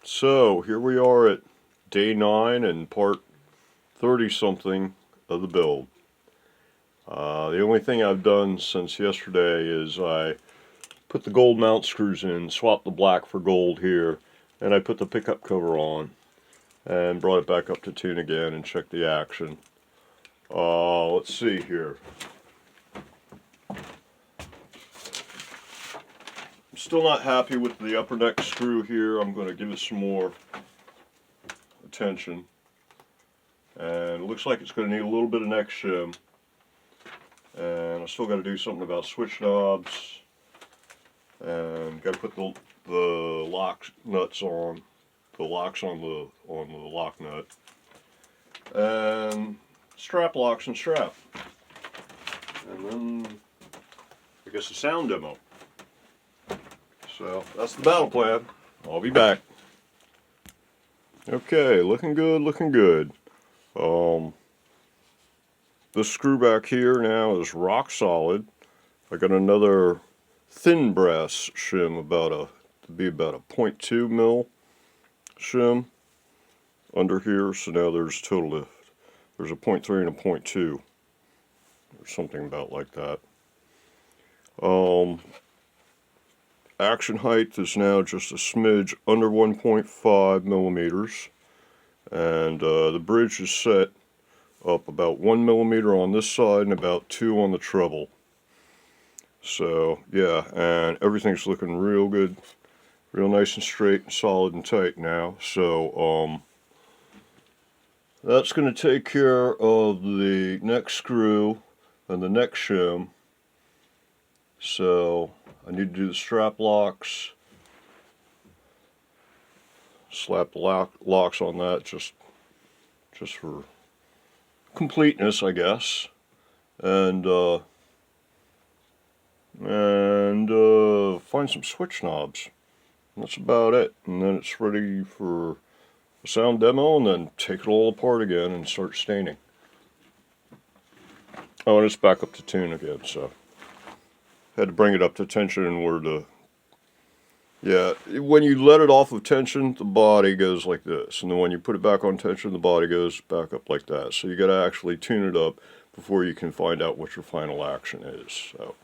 So here we are at day 9 and part 30 something of the build. The only thing I've done since yesterday is I put the gold mount screws in, swapped the black for gold here, and I put the pickup cover on and brought it back up to tune again and checked the action. Let's see here. I'm still not happy with the upper deck screw here. I'm going to give it some more attention. And it looks like it's going to need a little bit of neck shim. And I still got to do something about switch knobs. And got to put the lock nuts on, the locks on the lock nut. And strap locks and strap. And then I guess a sound demo. So that's the battle plan. I'll be back. Okay, looking good, looking good. This screw back here now is rock solid. I got another thin brass shim, about a 0.2 mil shim under here. So now there's there's a 0.3 and a 0.2 or something about like that. Action height is now just a smidge under 1.5 millimeters, and the bridge is set up about 1 millimeter on this side and about 2 on the treble. So yeah, and everything's looking real good, real nice and straight and solid and tight now. So that's going to take care of the neck screw and the neck shim. So I need to do the strap locks, slap the locks on that just for completeness, I guess, and find some switch knobs. That's about it. And then it's ready for a sound demo, and then take it all apart again and start staining. Oh, and it's back up to tune again, so had to bring it up to tension in order to. Yeah, when you let it off of tension, the body goes like this, and then when you put it back on tension, the body goes back up like that. So you got to actually tune it up before you can find out what your final action is. So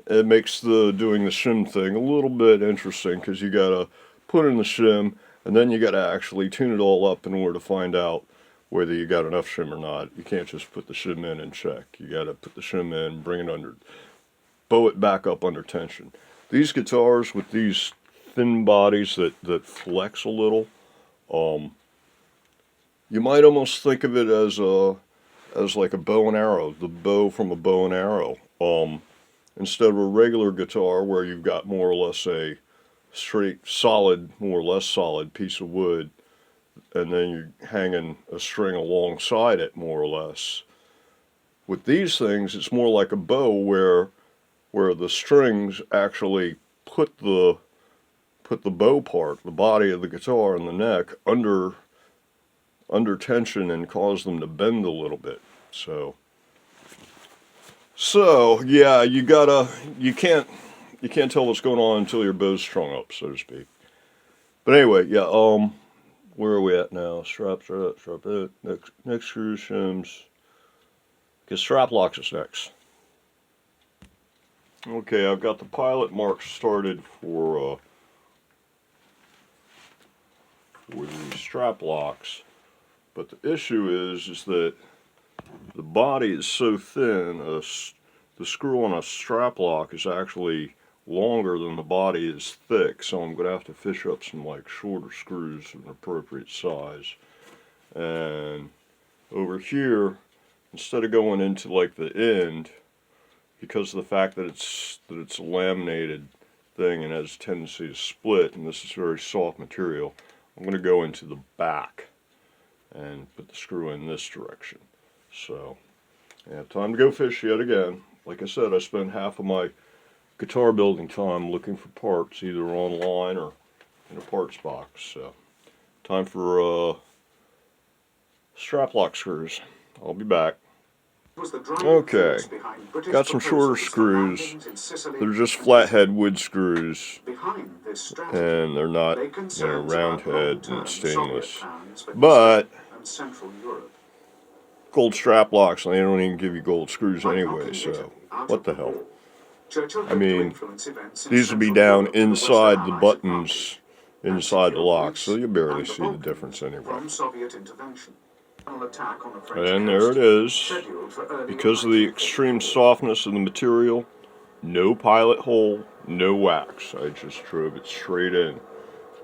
it makes doing the shim thing a little bit interesting, because you got to put in the shim, and then you got to actually tune it all up in order to find out whether you got enough shim or not. You can't just put the shim in and check. You got to put the shim in, bring it under, bow it back up under tension. These guitars with these thin bodies that flex a little, you might almost think of it as like a bow and arrow, the bow from a bow and arrow. Instead of a regular guitar where you've got more or less a straight, solid, more or less solid piece of wood, and then you're hanging a string alongside it, more or less. With these things, it's more like a bow where the strings actually put the bow part, the body of the guitar and the neck, under tension and cause them to bend a little bit. So yeah, you can't tell what's going on until your bow's strung up, so to speak. But anyway, yeah, where are we at now? Strap it, neck screws, shims. Get strap locks is next. Okay, I've got the pilot marks started for the strap locks, but the issue is that the body is so thin. The screw on a strap lock is actually longer than the body is thick, so I'm going to have to fish up some like shorter screws of an appropriate size. And over here, instead of going into like the end, because of the fact that it's a laminated thing and has a tendency to split, and this is very soft material, I'm going to go into the back and put the screw in this direction. So, yeah, time to go fish yet again. Like I said, I spend half of my guitar building time looking for parts, either online or in a parts box. So, time for strap lock screws. I'll be back. Okay, got some shorter screws. They're just flathead wood screws, and they're not, round head and stainless. But gold strap locks, and they don't even give you gold screws anyway, so what the hell. I mean, these will be down inside the buttons, inside the lock, so you barely see the difference anyway. And there it is. Because of the extreme softness of the material, no pilot hole, no wax. I just drove it straight in.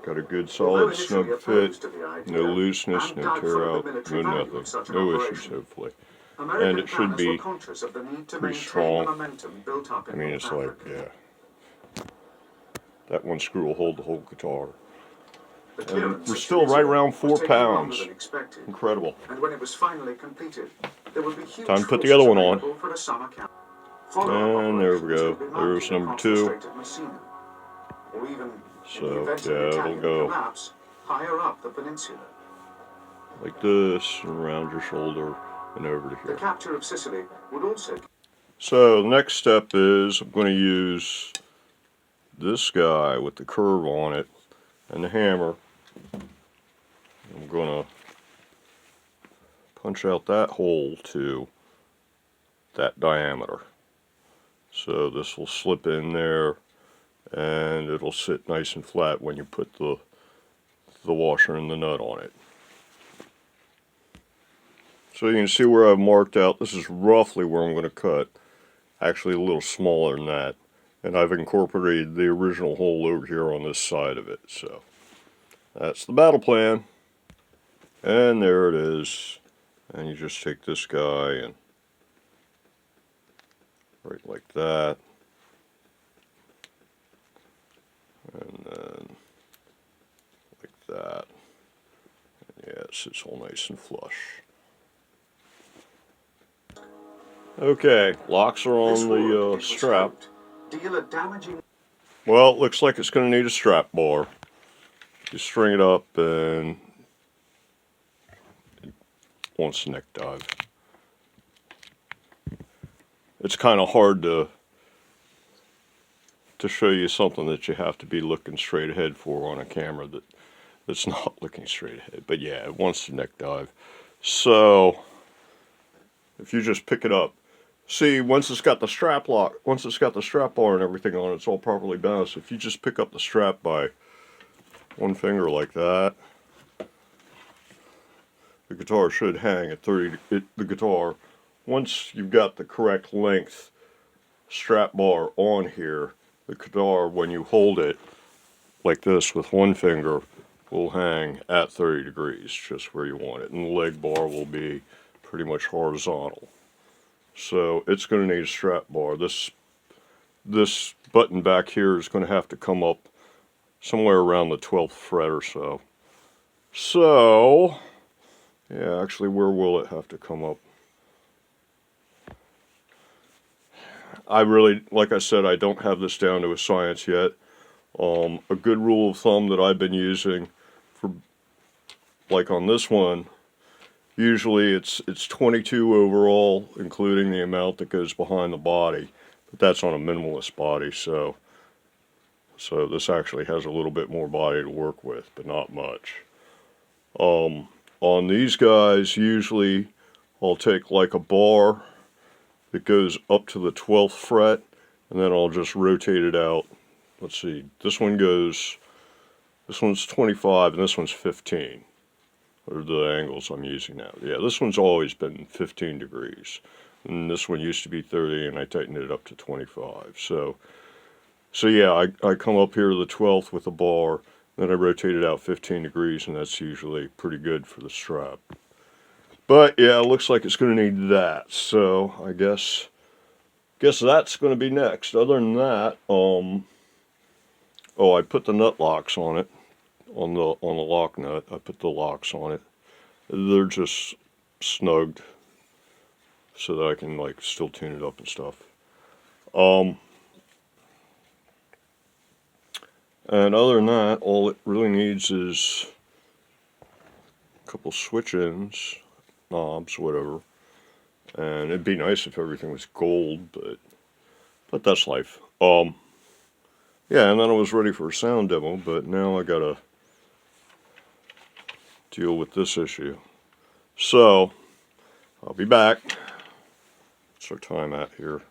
Got a good solid snug fit, no looseness, no tear out, no nothing. No issues, hopefully. And it should be pretty strong. I mean, it's like, yeah. That one screw will hold the whole guitar. And we're still right around 4 pounds. Incredible. Time to put the other one on. And there we go. There's number 2. So, yeah, it'll go like this, and around your shoulder, and over to here. So, the next step is I'm going to use this guy with the curve on it, and the hammer. I'm going to punch out that hole to that diameter. So this will slip in there, and it'll sit nice and flat when you put the washer and the nut on it. So you can see where I've marked out. This is roughly where I'm going to cut. Actually a little smaller than that. And I've incorporated the original hole over here on this side of it. So that's the battle plan. And there it is. And you just take this guy and right like that. And then like that. And yeah, it sits all nice and flush. Okay, locks are on the strap. Well, it looks like it's going to need a strap bar. You string it up and it wants a neck dive. It's kind of hard to show you something that you have to be looking straight ahead for on a camera that's not looking straight ahead. But yeah, it wants the neck dive. So if you just pick it up, see, once it's got the strap lock, once it's got the strap bar and everything on it, it's all properly balanced. If you just pick up the strap by one finger like that, the guitar should hang at 30. The guitar, once you've got the correct length strap bar on here, the guitar, when you hold it like this with one finger, will hang at 30 degrees, just where you want it. And the leg bar will be pretty much horizontal. So it's going to need a strap bar. This button back here is going to have to come up somewhere around the 12th fret or so. So, yeah, actually, where will it have to come up? I really, like I said, I don't have this down to a science yet. A good rule of thumb that I've been using for, like on this one, usually it's 22 overall, including the amount that goes behind the body. But that's on a minimalist body, so this actually has a little bit more body to work with, but not much. On these guys, usually I'll take like a bar that goes up to the 12th fret, and then I'll just rotate it out. Let's see, this one's 25 and this one's 15. What are the angles I'm using now? Yeah, this one's always been 15 degrees. And this one used to be 30, and I tightened it up to 25. So yeah, I come up here to the 12th with a bar, then I rotate it out 15 degrees, and that's usually pretty good for the strap. But yeah, it looks like it's going to need that. So I guess that's going to be next. Other than that, oh, I put the nut locks on it. On the lock nut, I put the locks on it. They're just snugged so that I can like still tune it up and stuff. And other than that, all it really needs is a couple switch ends, knobs, whatever, And it'd be nice if everything was gold, but that's life. Yeah, and then I was ready for a sound demo, but now I gotta deal with this issue. So, I'll be back. What's our time at here?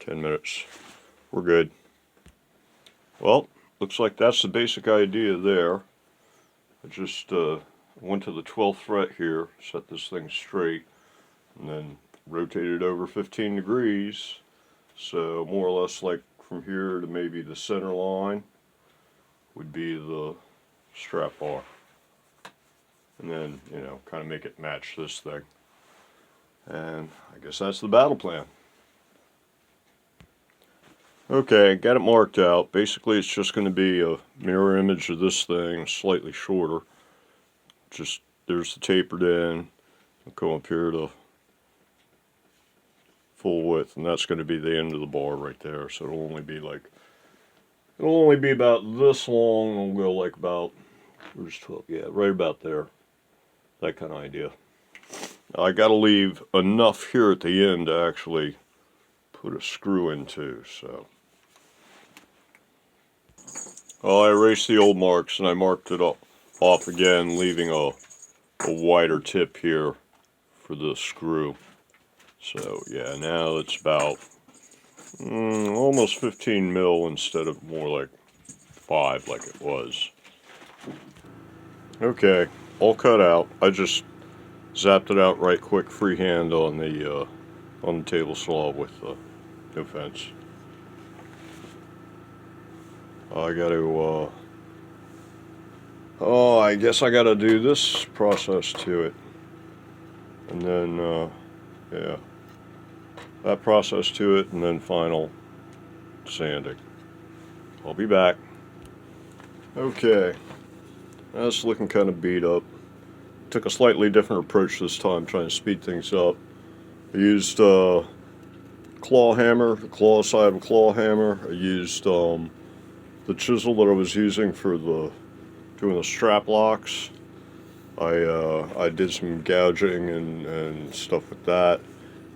10 minutes. We're good. Well, looks like that's the basic idea there. I just went to the 12th fret here, set this thing straight, and then rotated over 15 degrees. So more or less like from here to maybe the center line would be the strap bar. And then, you know, kind of make it match this thing. And I guess that's the battle plan. Okay, got it marked out. Basically, it's just going to be a mirror image of this thing, slightly shorter. Just, there's the tapered end. I'll come up here to full width, and that's going to be the end of the bar right there. So it'll only be about this long. It'll go like about, where's 12? Yeah, right about there. That kind of idea. I got to leave enough here at the end to actually put a screw into, so. Well, I erased the old marks and I marked it off again, leaving a wider tip here for the screw. So yeah, now it's about almost 15 mil instead of more like 5 like it was. Okay, all cut out. I just zapped it out right quick freehand on the table saw with no fence. I got to, I guess I got to do this process to it. And then, yeah, that process to it, and then final sanding. I'll be back. Okay, that's looking kind of beat up. Took a slightly different approach this time, trying to speed things up. I used claw hammer, the claw side of a claw hammer. I used the chisel that I was using for doing the strap locks. I did some gouging and stuff with that,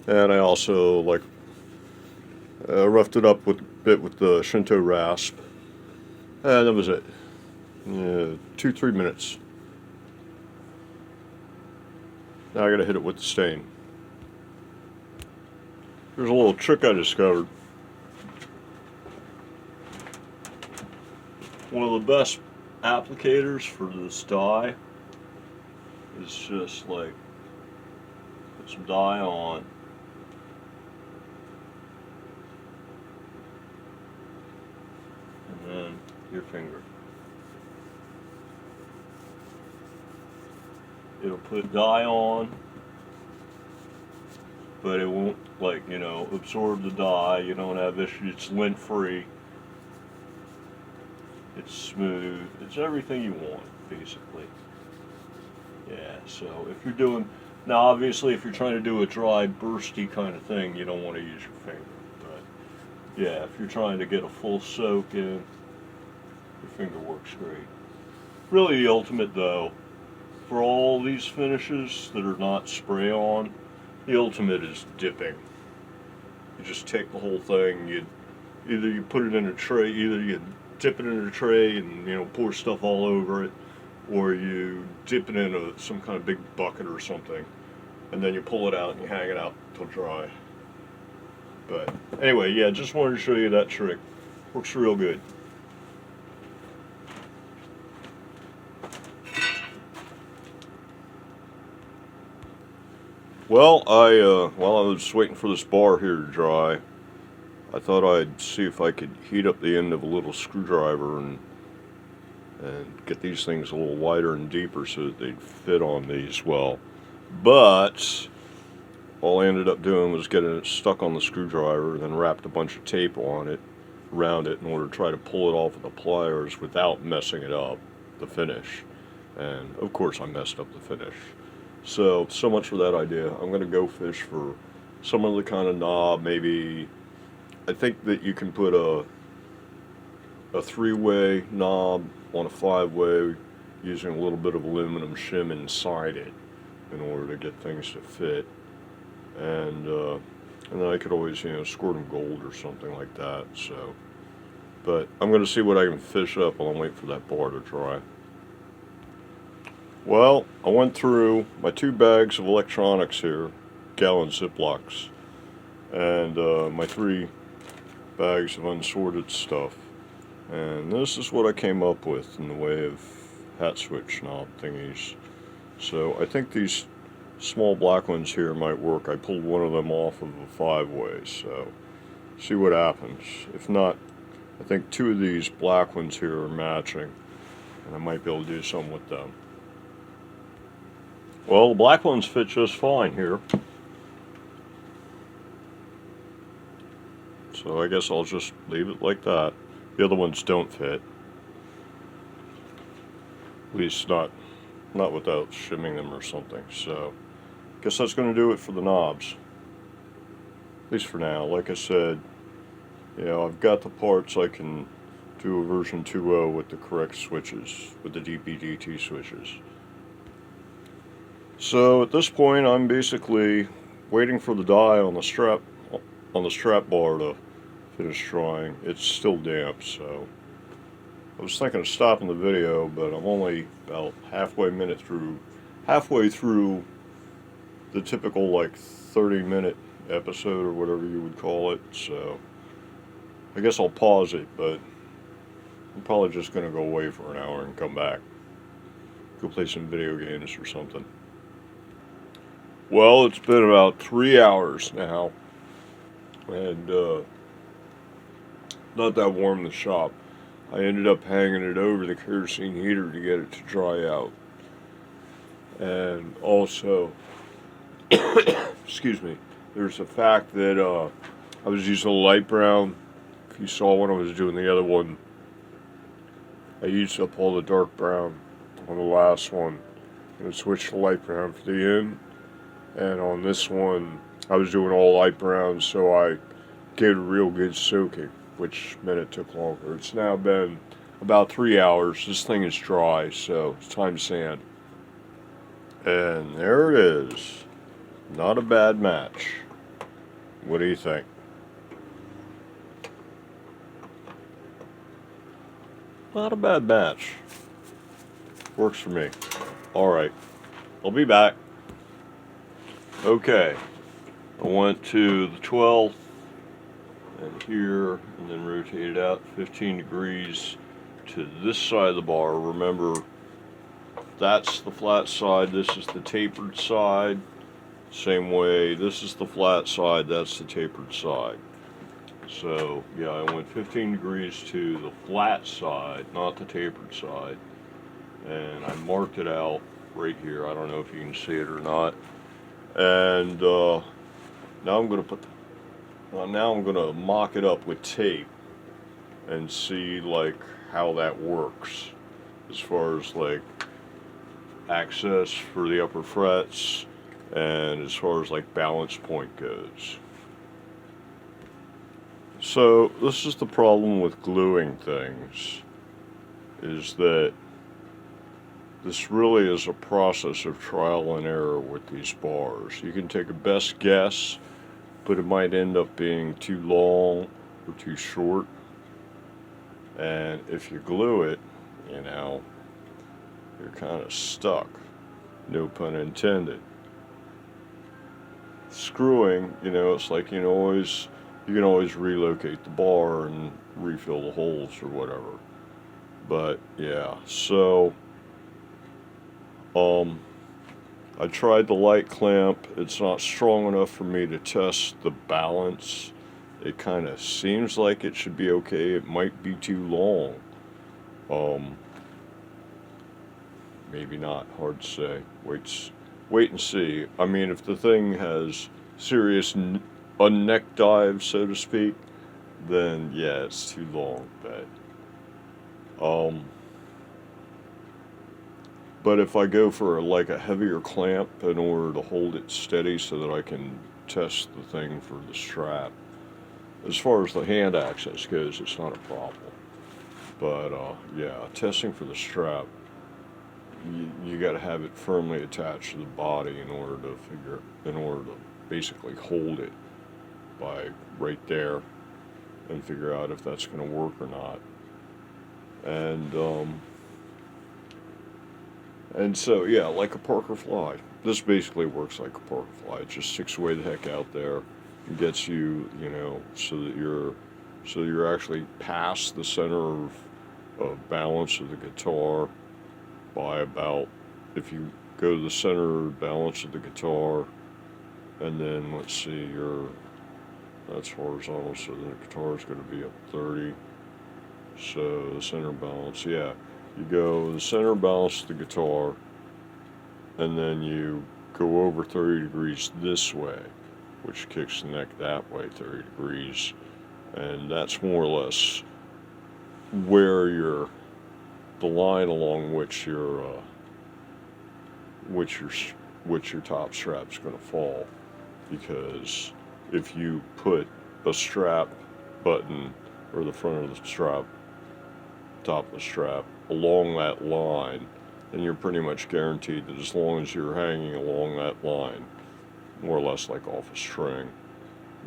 and I also roughed it up with a bit with the Shinto rasp, and that was it. 2-3 minutes. Now I gotta hit it with the stain. Here's a little trick I discovered. One of the best applicators for this dye is just like put some dye on, and then your finger. It'll put dye on, but it won't absorb the dye. You don't have issues. It's lint free. It's smooth. It's everything you want, basically. Yeah, so if you're doing, now obviously if you're trying to do a dry, bursty kind of thing, you don't want to use your finger. But yeah, if you're trying to get a full soak in, your finger works great. Really the ultimate though, for all these finishes that are not spray on, the ultimate is dipping. You just take the whole thing, either you put it in a tray, either you dip it in a tray and pour stuff all over it, or you dip it in some kind of big bucket or something, and then you pull it out and you hang it out till dry. But anyway, yeah, just wanted to show you that trick. Works real good. Well, while I was waiting for this bar here to dry, I thought I'd see if I could heat up the end of a little screwdriver and get these things a little wider and deeper so that they'd fit on these well. But all I ended up doing was getting it stuck on the screwdriver and then wrapped a bunch of tape on it, around it, in order to try to pull it off with the pliers without messing it up, the finish. And of course I messed up the finish. So much for that idea. I'm going to go fish for some other kind of knob. Maybe, I think that you can put a 3-way knob on a 5-way using a little bit of aluminum shim inside it in order to get things to fit. and then I could always, squirt them gold or something like that. So, but I'm going to see what I can fish up while I'm waiting for that bar to dry. Well, I went through my 2 bags of electronics here, gallon Ziplocs, and my 3 bags of unsorted stuff. And this is what I came up with in the way of hat switch knob thingies. So I think these small black ones here might work. I pulled one of them off of a 5-way, so see what happens. If not, I think 2 of these black ones here are matching, and I might be able to do something with them. Well, the black ones fit just fine here. So I guess I'll just leave it like that. The other ones don't fit. At least not without shimming them or something. So I guess that's going to do it for the knobs. At least for now. Like I said, I've got the parts. I can do a version 2.0 with the correct switches, with the DP-DT switches. So at this point, I'm basically waiting for the dye on the strap bar to finish drying. It's still damp, so I was thinking of stopping the video, but I'm only about halfway through the typical like 30-minute episode or whatever you would call it. So I guess I'll pause it, but I'm probably just going to go away for an hour and come back. Go play some video games or something. Well, it's been about 3 hours now, and not that warm in the shop. I ended up hanging it over the kerosene heater to get it to dry out. And also, excuse me, there's the fact that I was using a light brown. If you saw when I was doing the other one, I used up all the dark brown on the last one, and switched to light brown for the end. And on this one, I was doing all light brown, so I gave it a real good soaking, which meant it took longer. It's now been about 3 hours. This thing is dry, so it's time to sand. And there it is. Not a bad match. What do you think? Not a bad match. Works for me. Alright. I'll be back. Okay, I went to the 12th and here, and then rotated out 15 degrees to this side of the bar. Remember, that's the flat side, this is the tapered side. Same way, this is the flat side, that's the tapered side. So, yeah, I went 15 degrees to the flat side, not the tapered side. And I marked it out right here. I don't know if you can see it or not. And now I'm going to mock it up with tape and see like how that works as far as like access for the upper frets and as far as like balance point goes. So this is the problem with gluing things, is that this really is a process of trial and error with these bars. You can take a best guess, but it might end up being too long or too short. And if you glue it, you're kind of stuck. No pun intended. Screwing, it's like you can always relocate the bar and refill the holes or whatever. But yeah, so I tried the light clamp. It's not strong enough for me to test the balance. It kind of seems like it should be okay. It might be too long. Maybe not. Hard to say. Wait and see. I mean, if the thing has serious unneck dive, so to speak, then yeah, it's too long. But if I go for like a heavier clamp in order to hold it steady so that I can test the thing for the strap, as far as the hand access goes, it's not a problem. But yeah, testing for the strap, you got to have it firmly attached to the body in order to basically hold it by right there and figure out if that's going to work or not. And so, yeah, like a Parker fly. This basically works like a Parker fly. It just sticks way the heck out there and gets you, so that you're actually past the center of balance of the guitar by about, if you go to the center of balance of the guitar, and then let's see, that's horizontal, so the guitar is going to be up 30. So the center balance, yeah. You go the center balance of the guitar, and then you go over 30 degrees this way, which kicks the neck that way 30 degrees. And that's more or less where the line along which your top strap's going to fall. Because if you put a strap button, or the front of the strap, top of the strap, along that line, then you're pretty much guaranteed that as long as you're hanging along that line, more or less like off a string,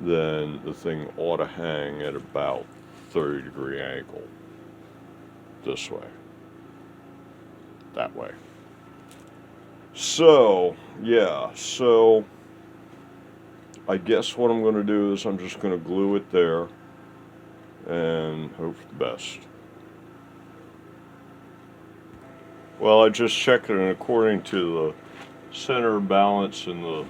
then the thing ought to hang at about 30-degree angle. This way. That way. So, yeah, so I guess what I'm going to do is I'm just going to glue it there and hope for the best. Well, I just checked it, and according to the center balance and the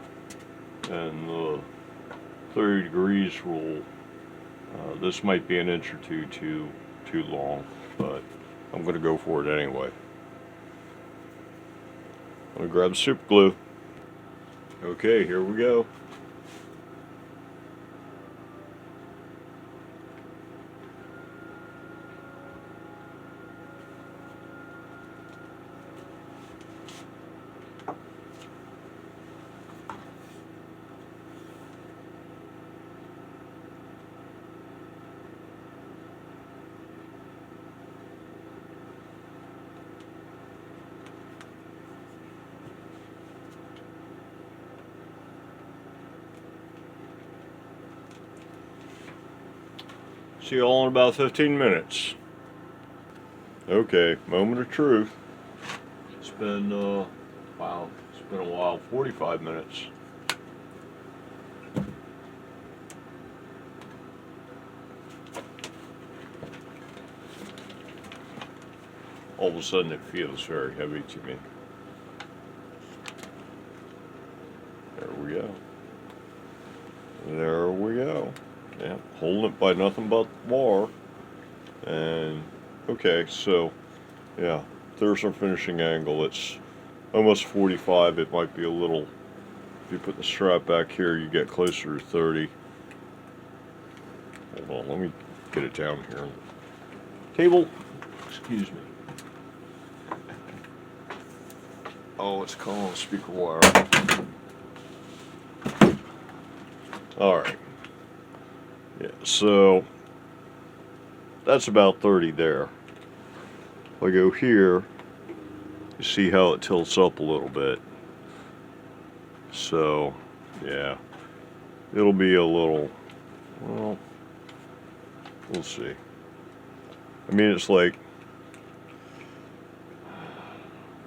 30 degrees rule, this might be an inch or two too long, but I'm going to go for it anyway. I'm going to grab the super glue. Okay, here we go. See you all in about 15 minutes. Okay, moment of truth. It's been, wow, it's been a while, 45 minutes. All of a sudden it feels very heavy to me. There we go. There we go. Yeah, holding it by nothing but the bar. And okay, so yeah, there's our finishing angle. It's almost 45. It might be a little, if you put the strap back here, you get closer to 30. Hold on, let me get it down here. Table, excuse me. Oh, it's calling the speaker wire. Alright. Yeah, so that's about 30 there. If I go here, you see how it tilts up a little bit. So, yeah, it'll be a little, well, we'll see. I mean, it's like,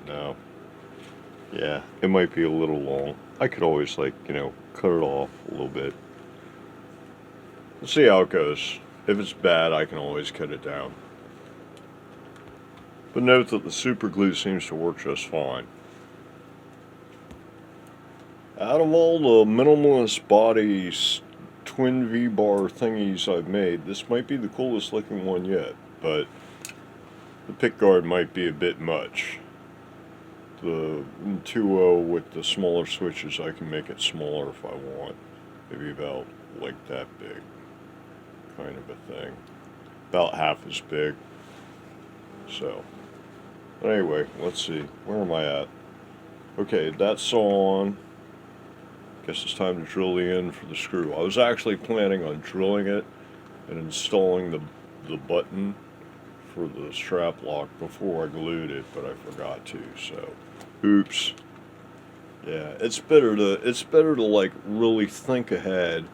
no, yeah, it might be a little long. I could always, like, cut it off a little bit. Let's see how it goes. If it's bad, I can always cut it down. But note that the super glue seems to work just fine. Out of all the minimalist bodies, twin V-bar thingies I've made, this might be the coolest looking one yet, but the pickguard might be a bit much. The 2.0 with the smaller switches, I can make it smaller if I want. Maybe about like that big, kind of a thing. About half as big. So, but anyway, let's see. Where am I at? Okay, that's on. Guess it's time to drill the end for the screw. I was actually planning on drilling it and installing the button for the strap lock before I glued it, but I forgot to, so oops. Yeah, it's better to like really think ahead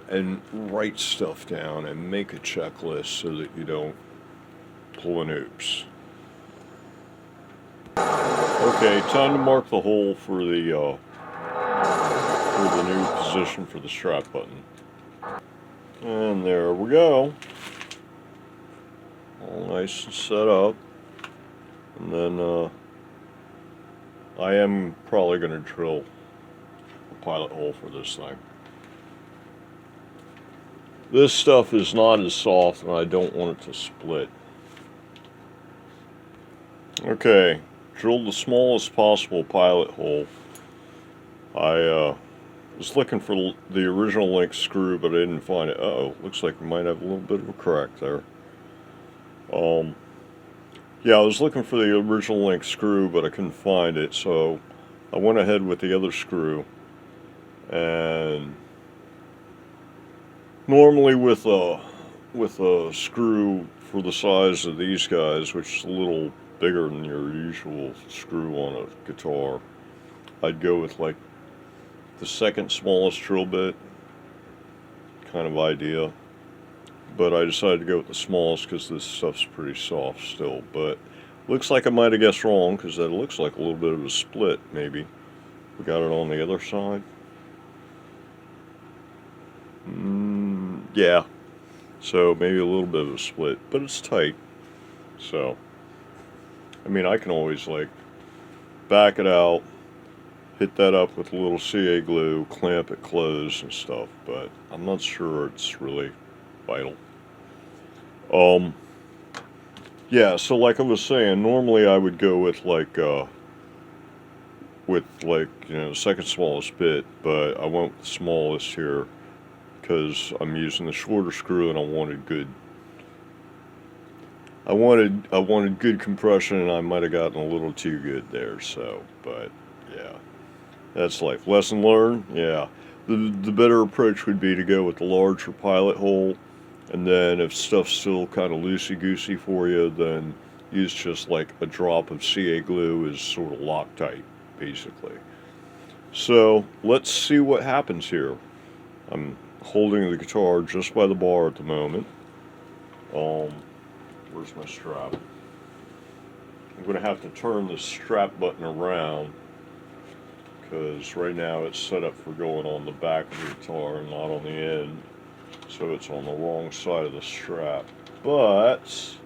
and write stuff down and make a checklist so that you don't pull an oops. Okay, time to mark the hole for the new position for the strap button. And there we go. All nice and set up. And then I am probably going to drill a pilot hole for this thing. This stuff is not as soft and I don't want it to split. Okay, drilled the smallest possible pilot hole. I was looking for the original link screw, but I didn't find it. Uh-oh, looks like we might have a little bit of a crack there. Yeah, I was looking for the original link screw, but I couldn't find it, so I went ahead with the other screw. And normally with a screw for the size of these guys, which is a little bigger than your usual screw on a guitar, I'd go with like the second smallest drill bit kind of idea. But I decided to go with the smallest because this stuff's pretty soft still. But looks like I might have guessed wrong because that looks like a little bit of a split maybe. We got it on the other side. Yeah, so maybe a little bit of a split, but it's tight. So, I mean, I can always like back it out, hit that up with a little CA glue, clamp it closed and stuff, but I'm not sure it's really vital. Yeah, so like I was saying, normally I would go with like the second smallest bit, but I went with the smallest here because I'm using the shorter screw and I wanted good compression, and I might have gotten a little too good there, so, but yeah, that's life. Lesson learned. Yeah, the better approach would be to go with the larger pilot hole, and then if stuff's still kind of loosey-goosey for you, then use just like a drop of CA glue as sort of Loctite, basically. So let's see what happens here. I'm holding the guitar just by the bar at the moment. Where's my strap? I'm going to have to turn the strap button around because right now it's set up for going on the back of the guitar and not on the end, so it's on the wrong side of the strap. But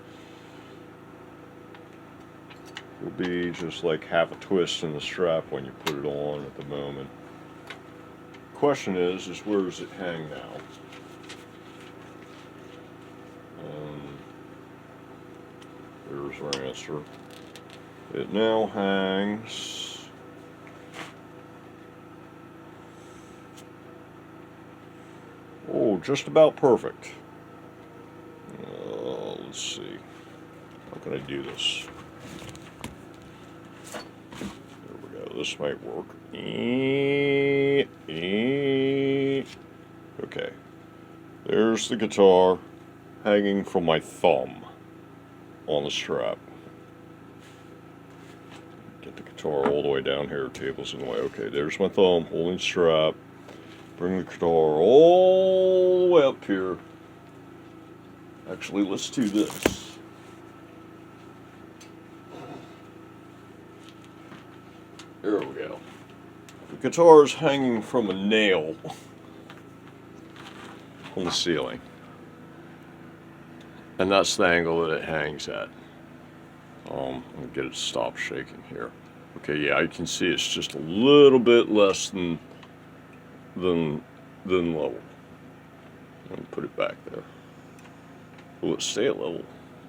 it'll be just like half a twist in the strap when you put it on at the moment. Question is where does it hang now? There's our answer. It now hangs just about perfect. Let's see. How can I do this? There we go. This might work. Okay. There's the guitar hanging from my thumb on the strap. Get the guitar all the way down here, table's in the way. Okay, there's my thumb holding the strap. Bring the guitar all the way up here. Actually, let's do this. There we go. The guitar is hanging from a nail on the ceiling. And that's the angle that it hangs at. I'm going to get it to stop shaking here. Okay, yeah, I can see it's just a little bit less than level. Let me put it back there. Will it stay at level?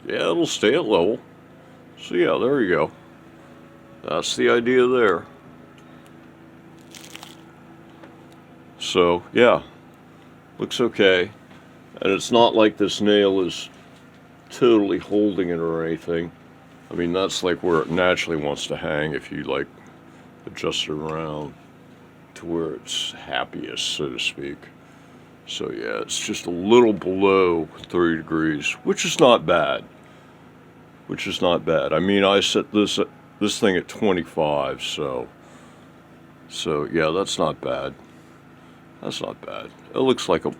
Yeah, it'll stay at level. So yeah, there you go. That's the idea there. So yeah, looks okay. And it's not like this nail is totally holding it or anything. I mean, that's like where it naturally wants to hang if you like adjust it around to where it's happiest, so to speak. So yeah, it's just a little below 30 degrees, which is not bad. I mean, I set this thing at 25, so So yeah, that's not bad. That's not bad. It looks like a,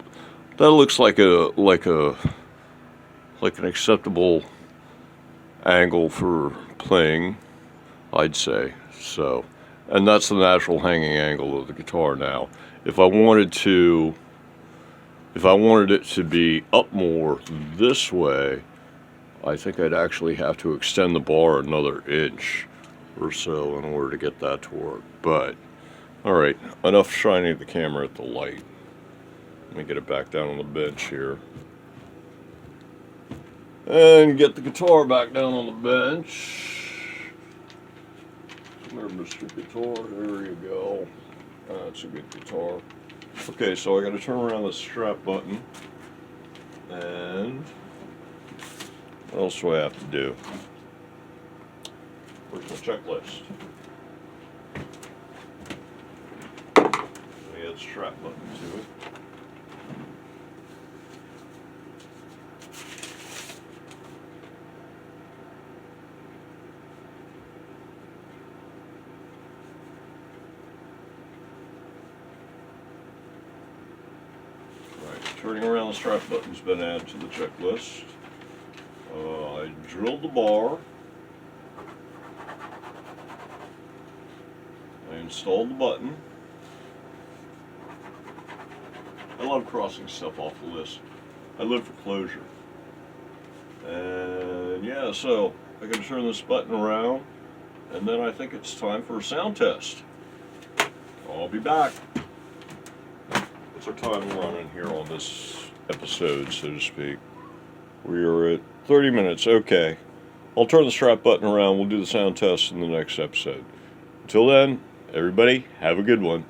that looks like an acceptable angle for playing, I'd say. So, and that's the natural hanging angle of the guitar now. If I wanted it to be up more this way, I think I'd actually have to extend the bar another inch or so in order to get that to work. But, alright, enough shining the camera at the light. Let me get it back down on the bench here. And get the guitar back down on the bench. Come here, Mr. Guitar. There you go. That's a good guitar. Okay, so I got to turn around the strap button. And what else do I have to do? Where's my checklist? Let me add the strap button to it. Turning around the strap button's been added to the checklist. I drilled the bar. I installed the button. I love crossing stuff off the list. I live for closure. And yeah, so I gotta turn this button around, and then I think it's time for a sound test. I'll be back. What's our time running here on this episode, so to speak? We are at 30 minutes. Okay. I'll turn the strap button around. We'll do the sound test in the next episode. Until then, everybody, have a good one.